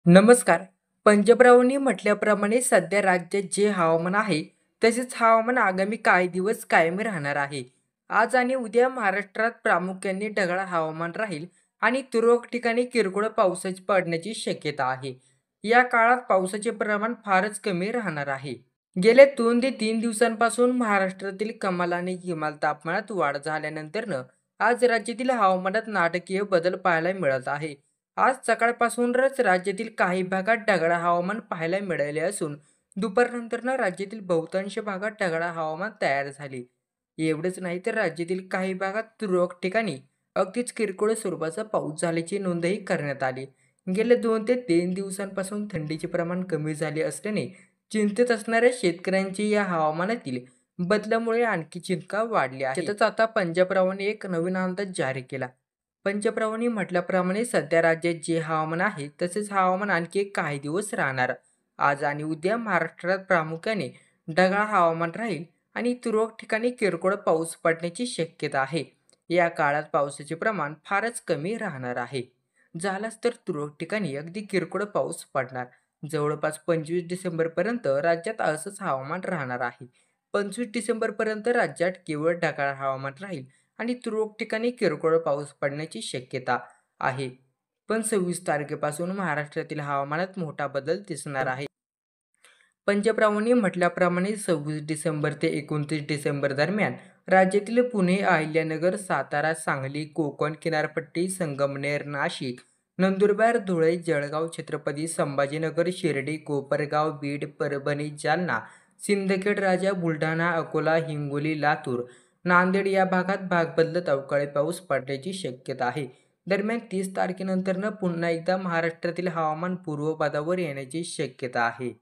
नमस्कार. पंजाबरावांनी म्हटल्याप्रमाणे सध्या राज्यात जे हवामान आहे, तसेच हवामान आगामी काही दिवस कायम राहणार आहे. आज आणि उद्या महाराष्ट्रात प्रामुख्याने ढगाळ हवामान राहील आणि तुरळक ठिकाणी किरकोळ पावसाची पडण्याची शक्यता आहे. या काळात पावसाचे प्रमाण फारच कमी राहणार आहे. गेल्या 2 ते 3 दिवसांपासून महाराष्ट्रातील कमाल आणि किमान तापमानात वाढ झाल्यानंतरनं आज राज्यातील हवामानात नाटकीय बदल पाहायला मिळत आहे. आज सकाळपासूनच राज्यातील काही भागात ढगाळ हवामान पाहायला मिळाले असून दुपारनंतरनं राज्यातील बहुतांश भागात ढगाळ हवामान तयार झाले. एवढंच नाही तर राज्यातील काही भागात तुरळक ठिकाणी अगदीच किरकोळ स्वरूपाचा पाऊस झाल्याची नोंदही करण्यात आली. गेल्या 2 ते 3 दिवसांपासून थंडीचे प्रमाण कमी झाले असल्याने चिंतेत असणाऱ्या शेतकऱ्यांची या हवामानातील बदलामुळे आणखी चिंता वाढली आहे. त्यातच आता पंजाबरावांनी एक नवीन अंदाज जारी केला. पंजाबरावांनी म्हटल्याप्रमाणे सध्या राज्यात जे हवामान आहे तसेच हवामान आणखी काही दिवस राहणार. आज आणि उद्या महाराष्ट्रात प्रामुख्याने ढगाळ हवामान राहील आणि तुरळक ठिकाणी किरकोळ पाऊस पडण्याची शक्यता आहे. या काळात पावसाचे प्रमाण फारच कमी राहणार आहे. झालाच तर तुरळक ठिकाणी अगदी किरकोळ पाऊस पडणार. जवळपास 25 डिसेंबरपर्यंत राज्यात असंच हवामान राहणार आहे. 25 डिसेंबरपर्यंत राज्यात केवळ ढगाळ हवामान राहील आणि तुरळक ठिकाणी किरकोळ पाऊस पडण्याची शक्यता आहे. पण 26 तारखेपासून महाराष्ट्रातील हवामानात मोठा बदल दिसणार आहे. पंजाबरावांनी म्हटल्याप्रमाणे 26 डिसेंबर ते 29 डिसेंबर दरम्यान राज्यातील पुणे, अहिल्यानगर, सातारा, सांगली, कोकण किनारपट्टी, संगमनेर, नाशिक, नंदुरबार, धुळे, जळगाव, छत्रपती संभाजीनगर, शिर्डी, कोपरगाव, बीड, परभणी, जालना, सिंदखेड राजा, बुलढाणा, अकोला, हिंगोली, लातूर, नांदेड या भागात भाग बदलत अवकाळी पाऊस पडण्याची शक्यता आहे. दरम्यान 30 तारखेनंतरनं पुन्हा एकदा महाराष्ट्रातील हवामान पूर्वपदावर येण्याची शक्यता आहे.